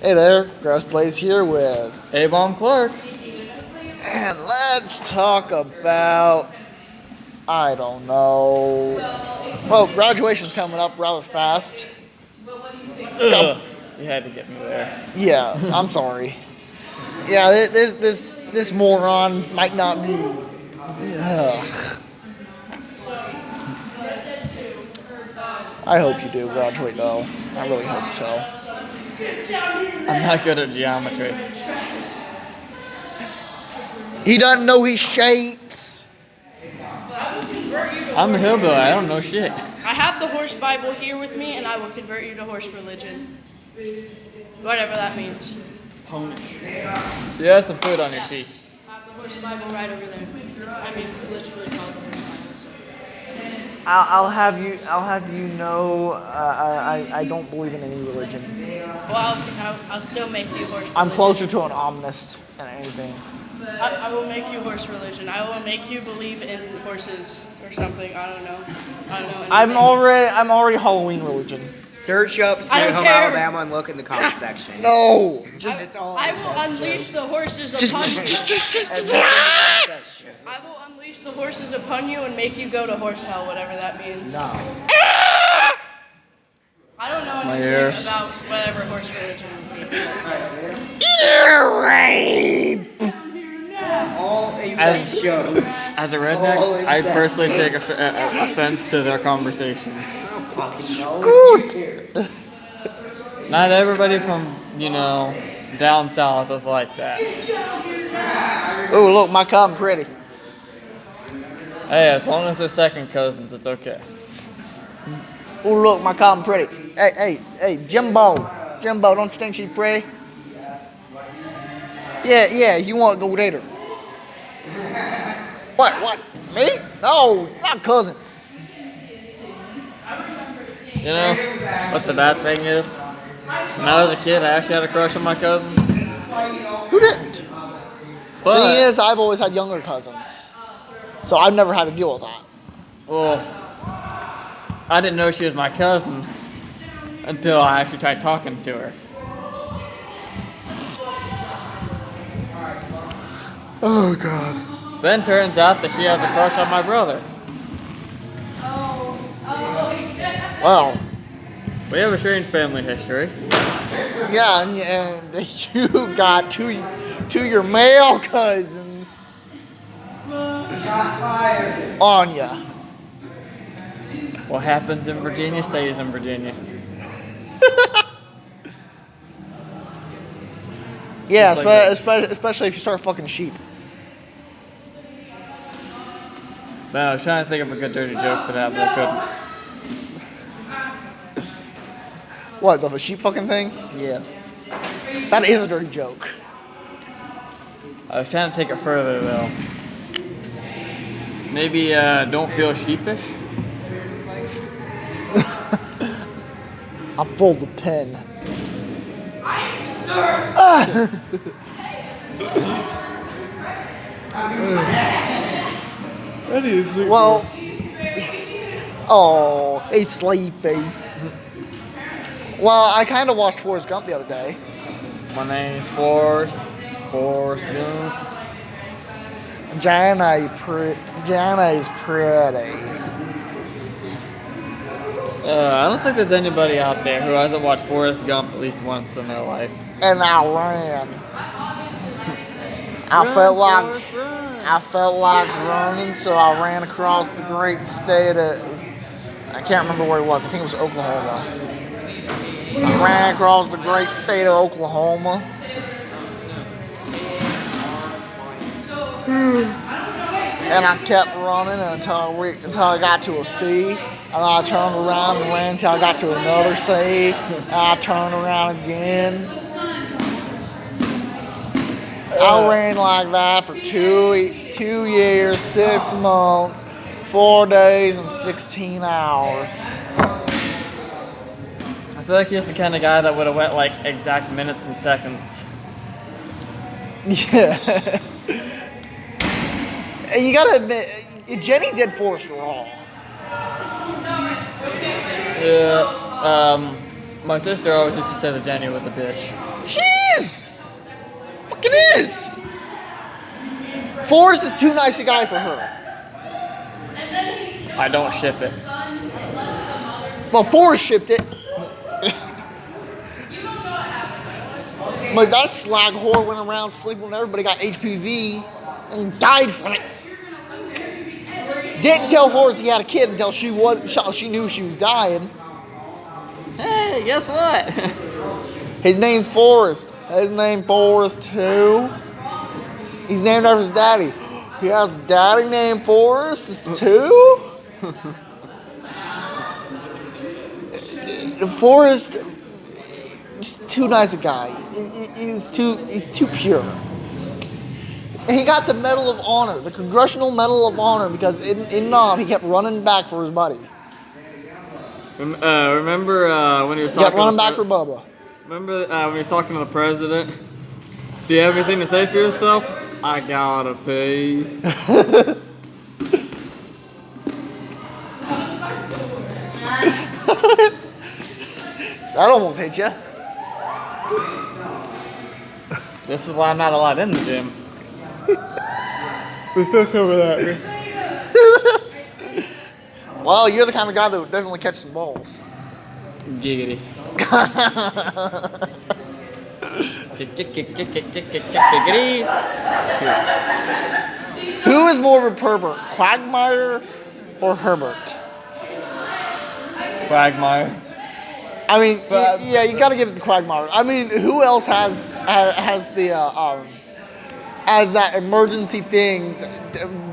Hey there, Gross Blaze here with A-Bomb Clark. and let's talk about I don't know. Well, graduation's coming up rather fast. Ugh. You had to get me there. Yeah, I'm sorry. Yeah, this moron might not be. Ugh. I hope you do graduate though. I really hope so. I'm not good at geometry. He doesn't know his shapes. I'm a hillbilly. I don't know shit. I have the horse Bible here with me, and I will convert you to horse religion. Whatever that means. You have some food on your teeth. I have the horse Bible right over there. I mean, it's literally called the horse Bible. So. I'll have you know. I don't believe in any religion. Well, I'll still make you horse religion. I'm closer to an omnist than anything. I will make you horse religion. I will make you believe in horses or something. I don't know. Anything. I'm already Halloween religion. Search up Sweet I don't Home care. Alabama and look in the comment section. No, It's all I will unleash the horses just. upon you. Just I will unleash the horses upon you and make you go to horse hell, whatever that means. no. I don't know My anything ears. about whatever horse religion would be. All incest jokes. As a All redneck, I incest. personally take offense to their conversations. I don't fucking know. Scoot. It's you. Not everybody from, down south is like that. Oh, look, my cousin pretty. Hey, as long as they're second cousins, it's okay. Oh, look, my cousin pretty. Hey, Jimbo, don't you think she's pretty? Yeah, you want to go date her? What? Me? No, not cousin. You know what the bad thing is? When I was a kid, I actually had a crush on my cousin. Who didn't? But, Thing is, I've always had younger cousins, so I've never had to deal with that. well, I didn't know she was my cousin until I actually tried talking to her. Oh God. Then turns out that she has a crush on my brother. Well, We have a strange family history. yeah, and you got two your male cousins on ya. What happens in Virginia stays in Virginia. Yeah, Just like especially if you start fucking sheep. Man, I was trying to think of a good dirty joke for that, but I couldn't. What, the sheep fucking thing? Yeah. That is a dirty joke. I was trying to take it further though. Maybe don't feel sheepish. I pulled the pin. Well, oh, he's sleepy. Well, I kind of watched Forrest Gump the other day. My name's Forrest Gump. Jana's pretty. I don't think there's anybody out there who hasn't watched Forrest Gump at least once in their life. And I ran. I felt like running, so I ran across the great state of, I can't remember where it was. I think it was Oklahoma. So I ran across the great state of Oklahoma. And I kept running until I got to a sea. And I turned around and ran until I got to another sea. And I turned around again. I ran like that for 2 years, 6 months, 4 days, and 16 hours. I feel like he's the kind of guy that would have went like exact minutes and seconds. Yeah. And you gotta admit, Jenny did Forrest wrong. Yeah. My sister always used to say that Jenny was a bitch. She is! Fucking is! Forrest is too nice a guy for her. I don't ship it. Well, Forrest shipped it. Like, that slag whore went around sleeping with everybody, got HPV, and died from it. Didn't tell Forrest he had a kid until she knew she was dying. Hey, guess what? His name's Forrest. His name Forrest who? He's named after his daddy. He has a daddy named Forrest too? Forrest, just too nice a guy. He's too pure. And he got the Medal of Honor, the Congressional Medal of Honor, because in Nam he kept running back for his buddy. Remember when he was He kept talking? running back for Bubba. Remember when he was talking to the president? Do you have anything to say for yourself? I gotta pee. That almost hit you. This is why I'm not allowed in the gym. We still cover that. Well, you're the kind of guy that would definitely catch some balls. Giggity. Who is more of a pervert, Quagmire or Herbert? Quagmire. I mean, yeah, you got to give it to Quagmire. I mean, who else has the as that emergency thing,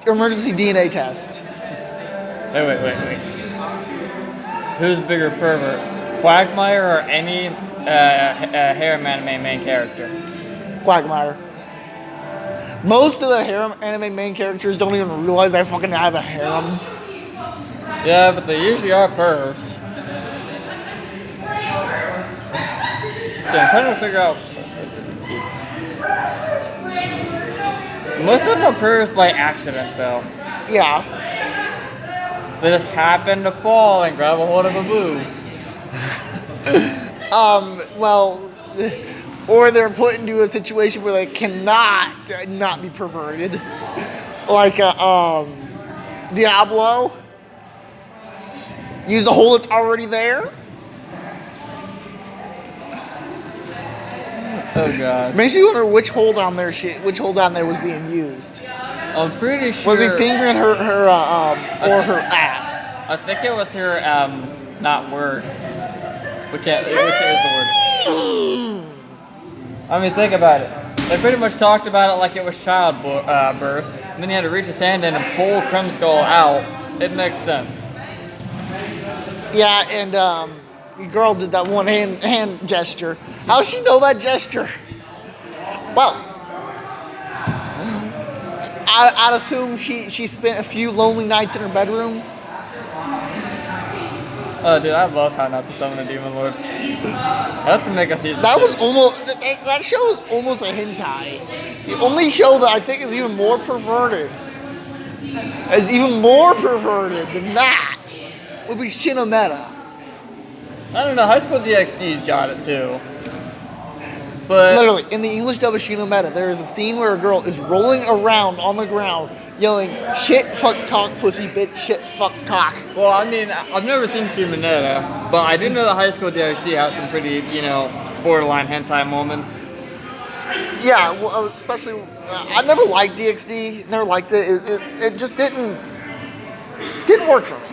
emergency DNA test? Wait. Who's bigger pervert? Quagmire or any harem anime main character? Quagmire. Most of the harem anime main characters don't even realize they fucking have a harem. Yeah, but they usually are pervs. So I'm trying to figure out. Let's see. Most of them are pervs by accident, though. Yeah. They just happen to fall and grab a hold of a boob. Well, or they're put into a situation where they cannot not be perverted, like Diablo. Use the hole that's already there. Oh god. Makes you wonder which hole down there was being used. I'm pretty sure. Was he fingering her or her ass? I think it was her not word. Which is the word? I mean, think about it. They pretty much talked about it like it was childbirth. And then you had to reach his hand in and pull Kremskull out. It makes sense. Yeah, and the girl did that one hand gesture. How does she know that gesture? Well, I'd assume she spent a few lonely nights in her bedroom. Oh, dude, I love How Not to Summon a Demon Lord. I have to make a season. That 2. was almost. That show is almost a hentai. The only show that I think is even more perverted, than that, would be Shinometa. I don't know. High School DxD's got it too. But Literally, in the English dub of Shinometa, there is a scene where a girl is rolling around on the ground, yelling, "Shit, fuck, cock, pussy, bitch, shit, fuck, cock." well, I mean, I've never seen Shimonetta, but I do know that High School DxD has some pretty, borderline hentai moments. Yeah, well, especially, I never liked DxD. Never liked it. It just didn't work for me.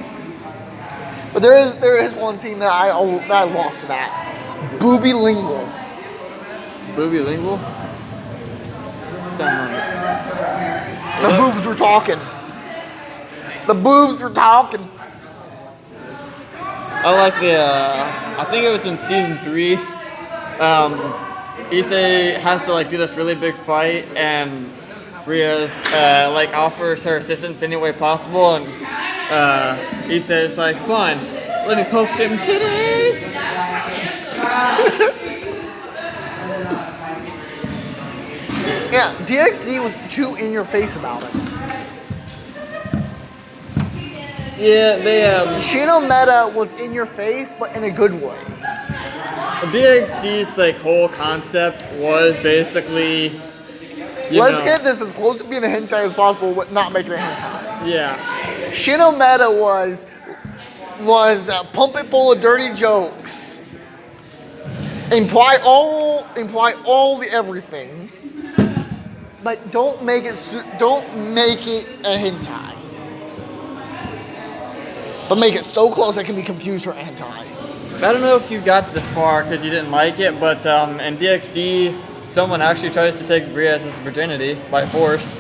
But there is one scene that I lost to that. Booby lingual. Booby lingual? The boobs were talking. The boobs were talking. I like I think it was in season 3. Issei has to do this really big fight, and Ria's offers her assistance any way possible, and Issei's like, "Fine, let me poke them titties." Yeah, DxD was too in your face about it. Yeah, they Shinometa was in your face, but in a good way. DXD's like whole concept was basically. Let's get this as close to being a hentai as possible, but not making it hentai. Yeah. Shinometa was pump it full of dirty jokes. Imply all the everything, but don't make it a hentai. But make it so close it can be confused for hentai. I don't know if you got this far because you didn't like it, but in DXD, someone actually tries to take Briaz's virginity by force.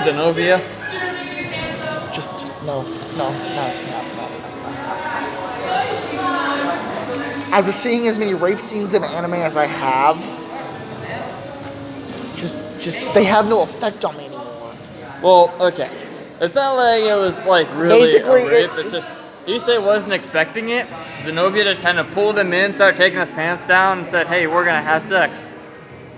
Zenobia. Just no. After seeing as many rape scenes in anime as I have, just they have no effect on me anymore. Well, okay. It's not like it was like really Basically, a rape. It's just Issei wasn't expecting it. Zenobia just kind of pulled him in, started taking his pants down, and said, "Hey, we're gonna have sex."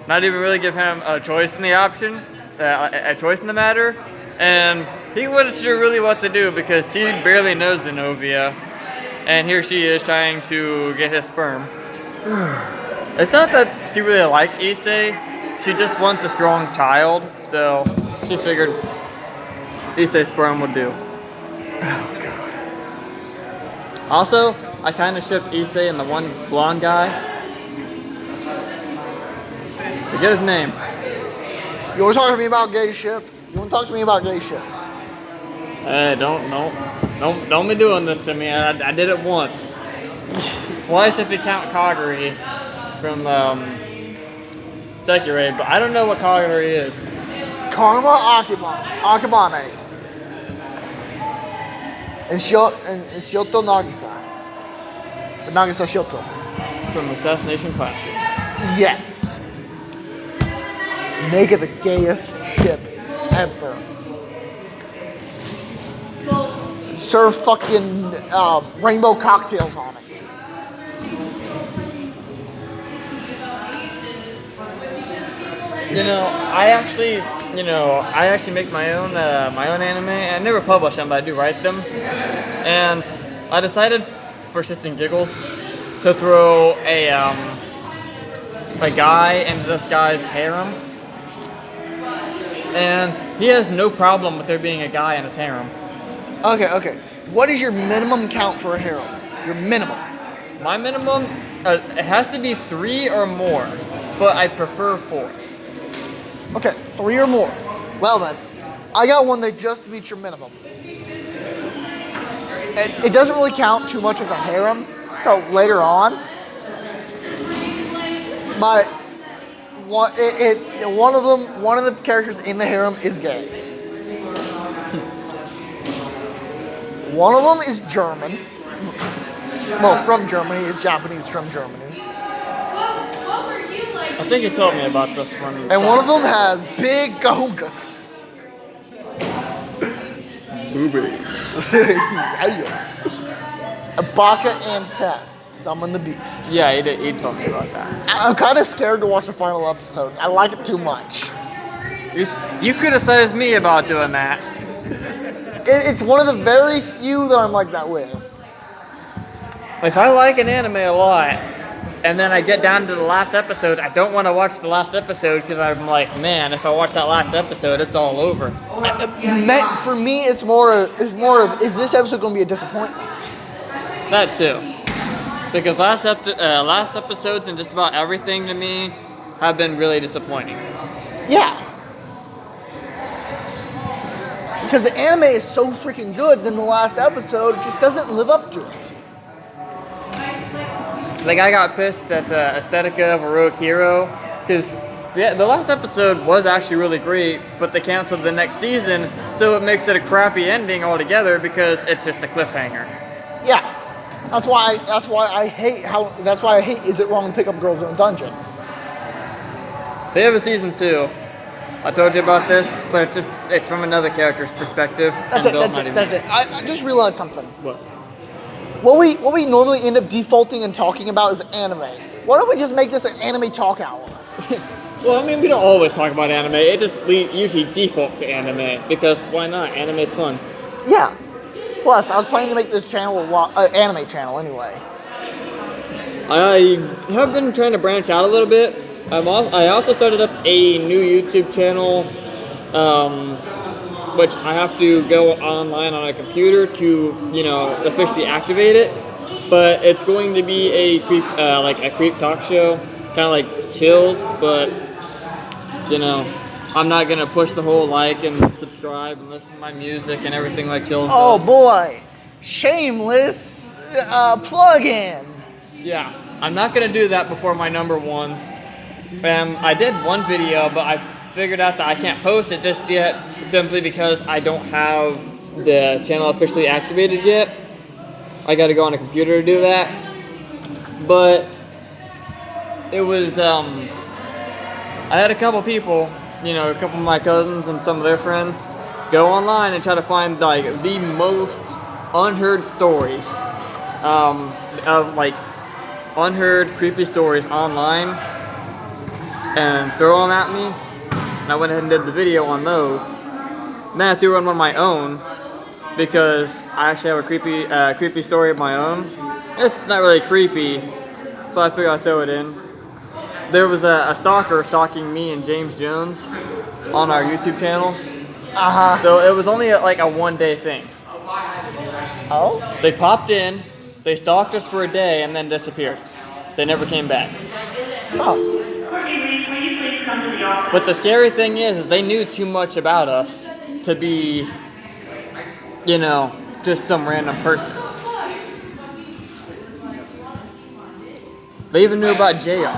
Not even really give him a choice in the option, a choice in the matter, and he wasn't sure really what to do because he barely knows Zenobia, and here she is trying to get his sperm. It's not that she really liked Issei, she just wants a strong child, so she figured Issei's sperm would do. Oh god. Also, I kind of shipped Issei and the one blonde guy. Forget his name. You want to talk to me about gay ships? You want to talk to me about gay ships? Hey, don't be doing this to me. I did it once. Twice if you count Kaguri from Sekirei, but I don't know what Kaguri is. Karma Akibane. And Shoto Nagisa. Nagisa Shoto. From Assassination Classroom. Yes. Make it the gayest ship ever. Serve fucking rainbow cocktails on it. I actually make my own anime. I never publish them, but I do write them. And I decided, for shits and giggles, to throw a guy into this guy's harem. And he has no problem with there being a guy in his harem. Okay. What is your minimum count for a harem? Your minimum. My minimum, it has to be 3 or more, but I prefer 4. Okay, 3 or more. Well then, I got one that just meets your minimum. It doesn't really count too much as a harem, so later on. But one of the characters in the harem is gay. One of them is German. Well, from Germany. Is Japanese from Germany. I think you told me about this one. And one of them has big kahunkas. Boobies. Baka and Test. Summon the beasts. Yeah, he told me about that. I'm kind of scared to watch the final episode. I like it too much. You criticized me about doing that. It's one of the very few that I'm like that with. If I like an anime a lot, and then I get down to the last episode, I don't want to watch the last episode because I'm like, man, if I watch that last episode, it's all over. For me, it's more of, is this episode going to be a disappointment? That too. Because last episodes and just about everything to me have been really disappointing. Yeah. Because the anime is so freaking good, then the last episode just doesn't live up to it. Like, I got pissed at the Aesthetica of Heroic Hero, because the last episode was actually really great, but they canceled the next season, so it makes it a crappy ending altogether because it's just a cliffhanger. Yeah. That's why I hate Is It Wrong to Pick Up Girls in a Dungeon? They have a season 2. I told you about this, but it's from another character's perspective. That's it. I just realized something. What? What we normally end up defaulting and talking about is anime. Why don't we just make this an anime talk hour? Well, I mean, we don't always talk about anime. We usually default to anime because why not? Anime's fun. Yeah. Plus, I was planning to make this channel an anime channel anyway. I have been trying to branch out a little bit. I also started up a new YouTube channel, which I have to go online on a computer to, officially activate it. But it's going to be a creep, like a creep talk show, kind of like Chills, but I'm not gonna push the whole like and subscribe and listen to my music and everything like Chills. Oh does. boy, shameless plug-in. Yeah, I'm not gonna do that before my number ones. I did one video, but I figured out that I can't post it just yet, simply because I don't have the channel officially activated yet. I got to go on a computer to do that. But it was I had a couple people, a couple of my cousins and some of their friends, go online and try to find like the most unheard stories, of like unheard creepy stories online, and throw them at me. And I went ahead and did the video on those. And then I threw in one of my own, because I actually have a creepy story of my own. It's not really creepy, but I figured I'd throw it in. There was a stalker stalking me and James Jones on our YouTube channels. So it was only like a one-day thing. Oh? They popped in, they stalked us for a day, and then disappeared. They never came back. Oh. But the scary thing is they knew too much about us to be, just some random person. They even knew about JR.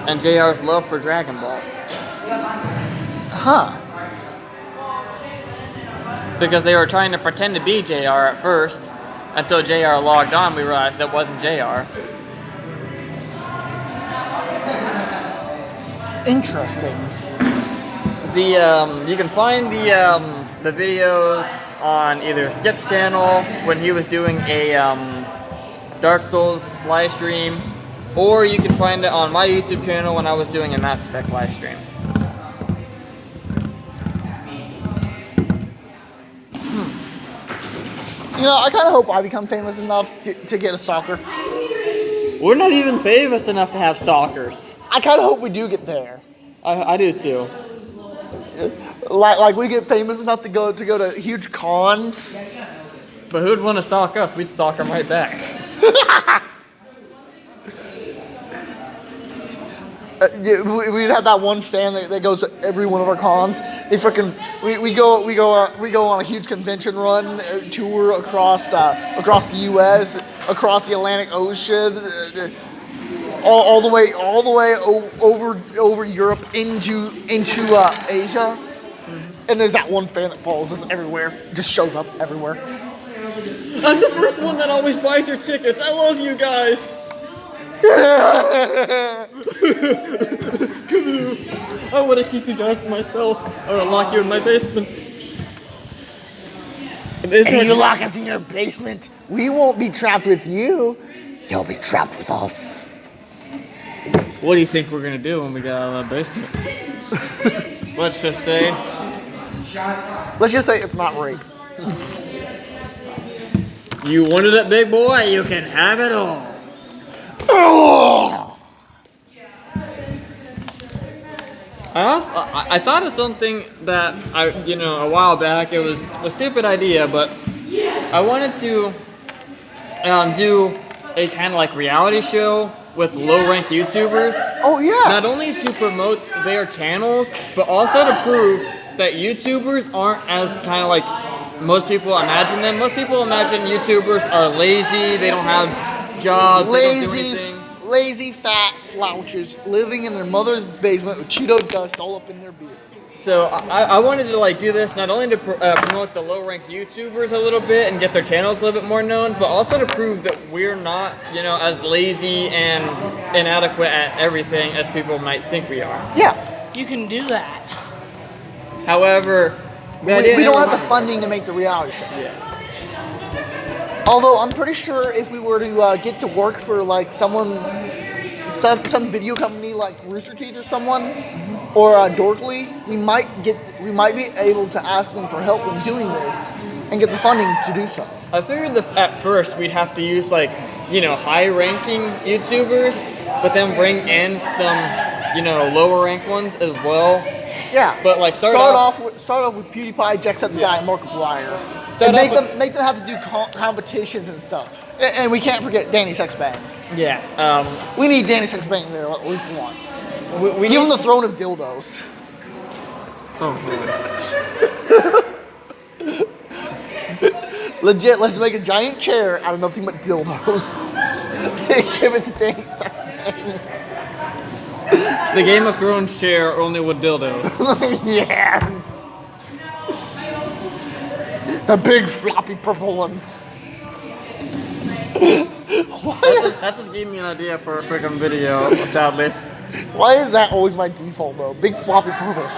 And JR's love for Dragon Ball. Huh. Because they were trying to pretend to be JR at first, until JR logged on, we realized that wasn't JR. Interesting. You can find the videos on either Skip's channel when he was doing a Dark Souls live stream, or you can find it on my YouTube channel when I was doing a Mass Effect live stream. I kind of hope I become famous enough to get a stalker. We're not even famous enough to have stalkers. I kind of hope we do get there. I do too. Like we get famous enough to go to huge cons. But who'd want to stalk us? We'd stalk them right back. We'd have that one fan that goes to every one of our cons. They freaking we go on a huge convention run tour across the U.S., across the Atlantic Ocean, all the way over Europe into Asia. And there's that one fan that follows us everywhere, just shows up everywhere. I'm the first one that always buys your tickets. I love you guys. Come here. I want to keep you guys for myself. I want to lock you in my basement. And you lock us in your basement, we won't be trapped with you. You'll be trapped with us. What do you think we're going to do when we get out of that basement? Let's just say it's not rape. You wanted it, big boy? You can have it all. Oh! I thought of something that a while back. It was a stupid idea, but I wanted to do a kind of like reality show with low-ranked YouTubers. Oh yeah. Not only to promote their channels, but also to prove that YouTubers aren't as kind of like most people imagine them. Most people imagine YouTubers are lazy. They don't have jobs. They don't do anything. Lazy, fat slouches living in their mother's basement with Cheeto dust all up in their beard. So I wanted to like do this not only to promote the low-ranked YouTubers a little bit and get their channels a little bit more known, but also to prove that we're not, as lazy and inadequate at everything as people might think we are. Yeah. You can do that. However, we don't have the funding to make the reality show. Yeah. Although I'm pretty sure if we were to get to work for like some video company like Rooster Teeth or someone, or Dorkly, we might be able to ask them for help in doing this and get the funding to do so. I figured at first we'd have to use like high-ranking YouTubers, but then bring in some, lower-ranked ones as well. Yeah, But, like, start off with PewDiePie, Jacksepticeye, and Markiplier, and make them have to do competitions and stuff. And we can't forget Danny Sexbang. Yeah. We need Danny Sexbang there at least once. We Give him the throne of dildos. Legit, let's make a giant chair out of nothing but dildos. Give it to Danny Sexbang. The Game of Thrones chair only with dildos. Yes. The big floppy purple ones. That just gave me an idea for a freaking video, sadly. Why is that always my default though? Big floppy purple.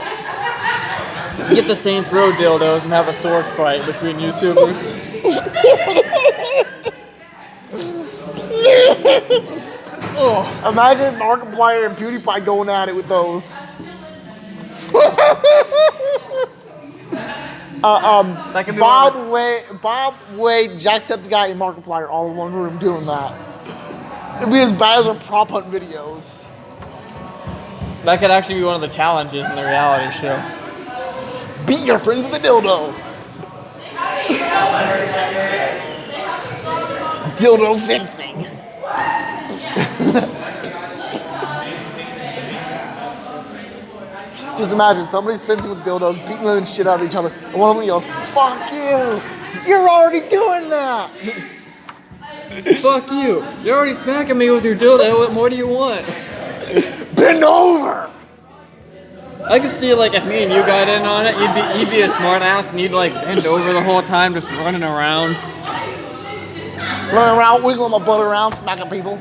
Get the Saints Row dildos and have a sword fight between YouTubers. Oh, imagine Markiplier and PewDiePie going at it with those. That could be Bob Wade, Jacksepticeye, and Markiplier all in one room doing that. It'd be as bad as our prop hunt videos. That could actually be one of the challenges in the reality show. Beat your friends with a dildo. Dildo fencing. Just imagine somebody's fencing with dildos, beating the shit out of each other, and one of them yells, "Fuck you! You're already doing that!" Fuck you! You're already smacking me with your dildo. What more do you want? Bend over! I could see like if me and you got in on it, you'd be a smart ass and you'd like bend over the whole time just running around. Running around, wiggling my butt around, smacking people.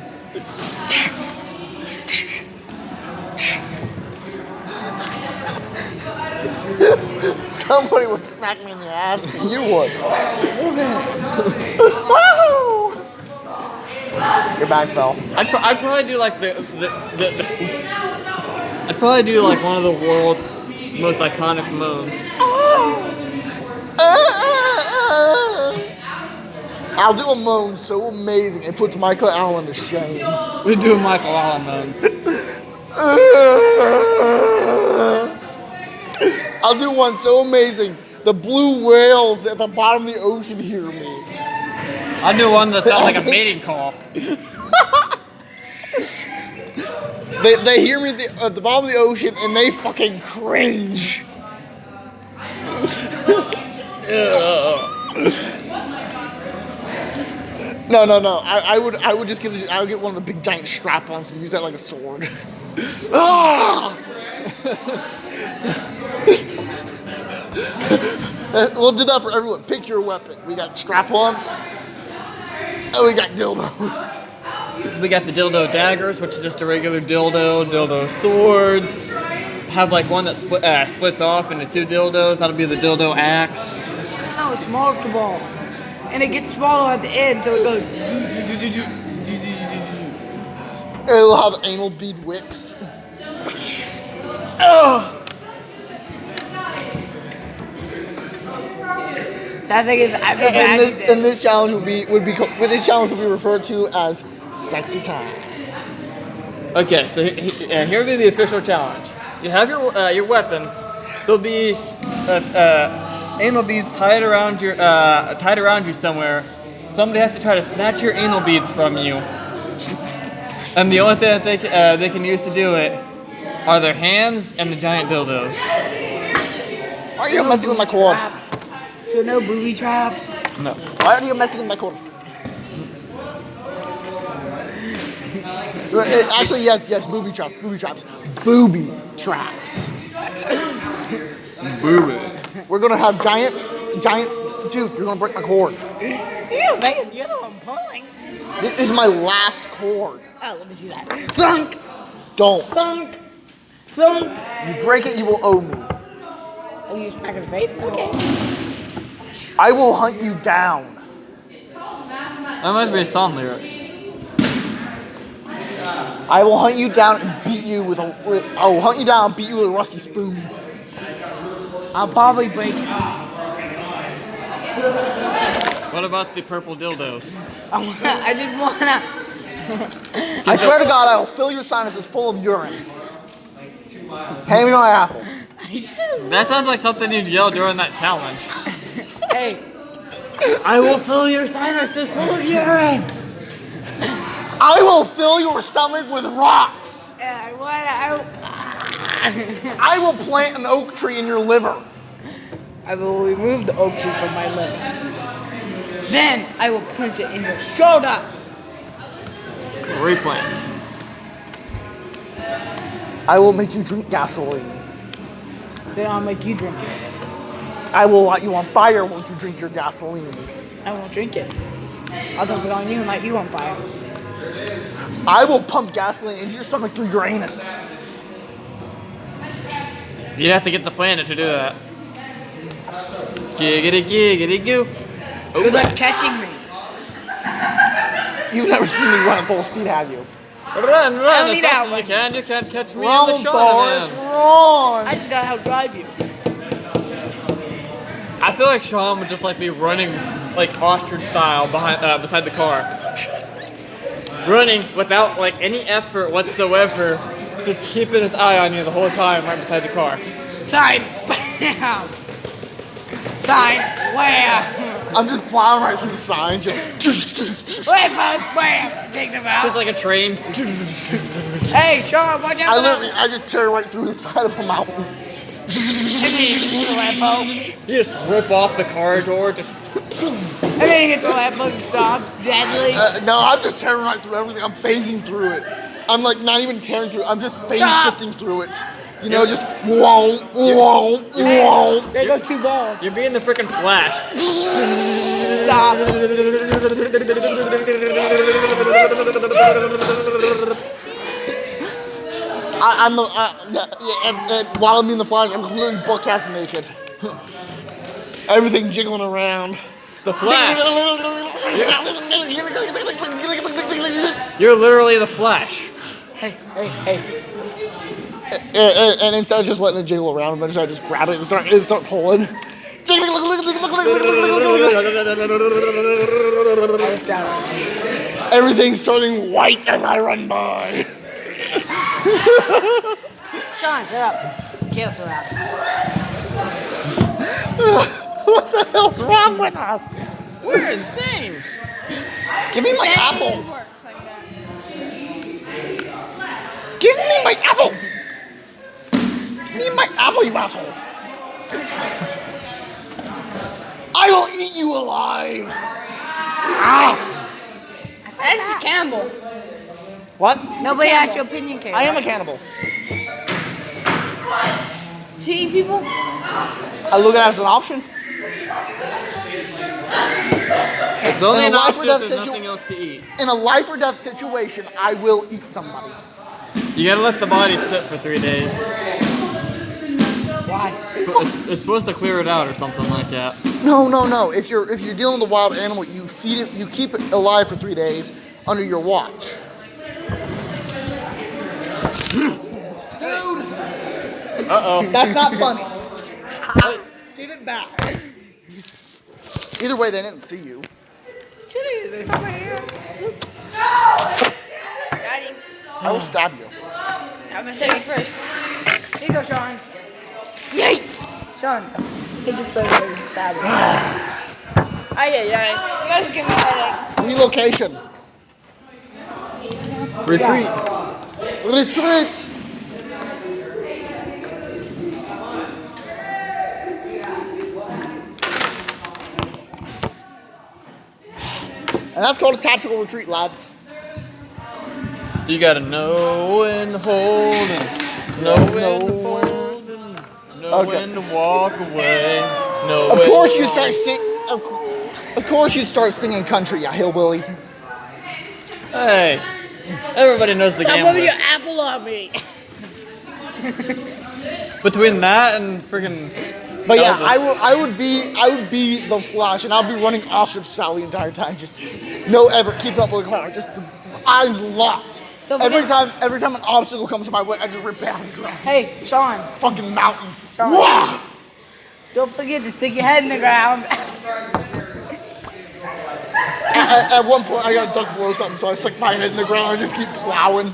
Somebody would smack me in the ass. You would. Woohoo! Your bag fell. I'd probably do like I'd probably do like one of the world's most iconic moans. I'll do a moan so amazing it puts Michael Allen to shame. We do Michael Allen moans. I'll do one so amazing the blue whales at the bottom of the ocean hear me. I'd do one that sounds like a mating call. They hear me at the bottom of the ocean and they fucking cringe. No. I would just I would get one of the big giant strap-ons and use that like a sword. Ah! We'll do that for everyone. Pick your weapon. We got strap-ons. And we got dildos. We got the dildo daggers, which is just a regular dildo swords. Have like one that splits off into two dildos. That'll be the dildo axe. No, it's multiple. And it gets smaller at the end, so it goes. It'll have anal bead whips. That thing is. I feel bad. And this challenge would be referred to as sexy time. Okay, so here will be the official challenge. You have your weapons. There'll be anal beads tied around you somewhere. Somebody has to try to snatch your anal beads from you. And the only thing that they can use to do it are their hands and the giant dildos. Why are you messing with my cord? So no booby traps. No. Why are you messing with my cord? Actually, yes, booby traps. Booby traps. Booby. We're gonna have giant, dude, you're gonna break my cord. Yeah, Megan, you're the one pulling. This is my last cord. Oh, let me see that. Thunk! Don't. Thunk! You break it, you will owe me. Oh, you smack in the face? Okay. I will hunt you down. That must be song lyrics. I will hunt you down and beat you with a rusty spoon. I'll probably break you. What about the purple dildos? I just wanna. I swear to God, I will fill your sinuses full of urine. Hand me my apple. That sounds like something you'd yell during that challenge. Hey, I will fill your sinuses full of urine. I will fill your stomach with rocks. I I will plant an oak tree in your liver. will remove the oak tree from my liver. Then I will plant it in your shoulder. Replant. I will make you drink gasoline. Then I'll make you drink it. I will light you on fire once you drink your gasoline. I won't drink it. I'll dump it on you and light you on fire. I will pump gasoline into your stomach through your anus. You'd have to get the planet to do that. Giggity giggity goo. Good luck catching me. You've never seen me run at full speed, have you? Run, I run don't as need fast that as one. you can. You can't catch me Run, in the Boris, shot. run! I just gotta help drive you. I feel like Sean would just like be running like ostrich style beside the car. Running without like any effort whatsoever. Just keeping his eye on you the whole time right beside the car. Sign. Bam. Sign. Wham. I'm just plowing right through the signs, just. Wham. Wham. Take them out. Just like a train. Hey, Sean, watch out. I just tear right through the side of a mountain. You just rip off the car door, just And then hit the lamp and stops deadly. No, I'm just tearing right through everything. I'm phasing through it. I'm like not even tearing through it. I'm just phase shifting through it. You know, just whoa. There goes 2 balls. you're being the freaking Flash. Stop. I'm the, and while I'm in the Flash, I'm completely butt ass naked. Everything jiggling around. The Flash. You're literally the Flash. Hey. And instead of just letting it jiggle around, eventually I just grab it and start pulling. Everything's turning white as I run by. Sean, shut up. Caleb, shut up. What the hell's wrong with us? We're insane. Give me my apple. Works like that. Give me my apple. Give me my apple, you asshole. I will eat you alive. Ah. This is Campbell. What? Nobody asked your opinion, Caleb. I am a cannibal. Seeing people? I look at it as an option. It's only In an a life or option death if there's nothing else to eat. In a life or death situation, I will eat somebody. You gotta let the body sit for 3 days. Why? It's supposed to clear it out or something like that. No. If you're dealing with a wild animal, you feed it. You keep it alive for 3 days under your watch. Uh-oh. That's not funny. Give it back. Either way, they didn't see you. Daddy, I will stab you. I'm gonna save you first. Here you go, Sean. Yay! Sean, here's your favorite savage. Ay. You guys give me a headache. Relocation. Retreat. Retreat. And that's called a tactical retreat, lads. You gotta know when to hold and know when to fold and know Okay. when to walk away. Know Of when course to you start Of course you'd start singing country, you hillbilly. Hey, everybody knows the Stop game. moving your apple on me. Between that and freaking. But yeah, Elvis. I would be the Flash, and I'll be running ostrich style the entire time, just no ever keeping up with the car, just eyes locked. Don't Every forget- time an obstacle comes to my way, I just rip it out of the ground. Hey, Sean, Fucking mountain. Sean. Wah! don't forget to stick your head in the ground. At one point, I got duck below something, so I stuck my head in the ground and just keep plowing.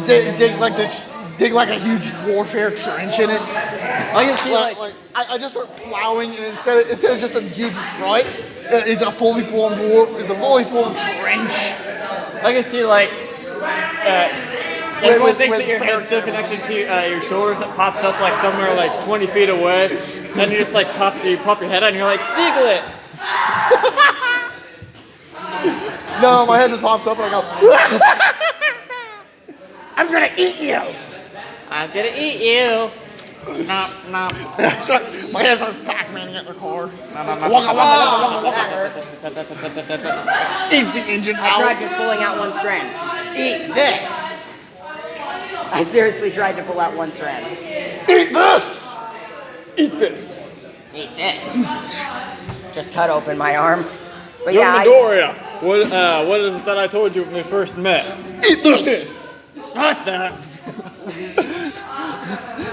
Dig like a huge warfare trench in it. I can see I just start plowing, and instead of just a huge rut, it's a fully formed trench. I can see everyone thinks that your head's still connected to your shoulders. That pops up like somewhere like 20 feet away, and you just like pop your head out, and you're like, Diglett. No, my head just pops up, and I go, I'm gonna eat you. I'm gonna eat you. Nom, nom. So my head starts Pac-Maning at the car. Eat the engine I tried out. just pulling out one strand. Eat this! I seriously tried to pull out one strand. Eat this. Eat this. Eat this. Just cut open my arm. But Young yeah, Midoriya, what is it that I told you when we first met? Eat this. Not that.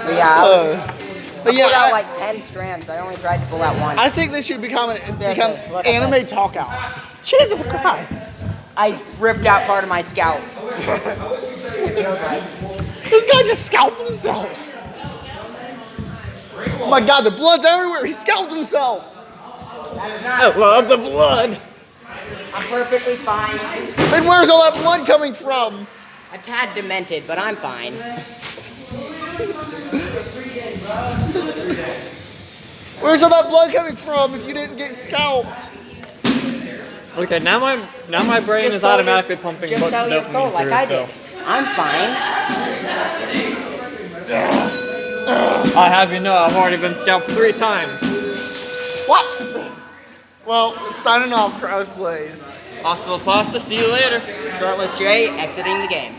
but yeah, I But yeah, pulled out like 10 strands. I only tried to pull out one. I think this should become look at anime this. talk out. Jesus Christ. I ripped out part of my scalp. This guy just scalped himself. Oh my God, the blood's everywhere. He scalped himself. I love the blood. I'm perfectly fine. Then where's all that blood coming from? A tad demented, but I'm fine. Where's all that blood coming from if you didn't get scalped? Okay, now my brain Just is sell automatically your- pumping Just sell your dopamine soul like through, I did. so- I'm fine. I have you know I've already been scalped 3 times. What? Well, signing off, Kraus Blaze. Hasta la pasta, see you later. Shirtless Jay exiting the game.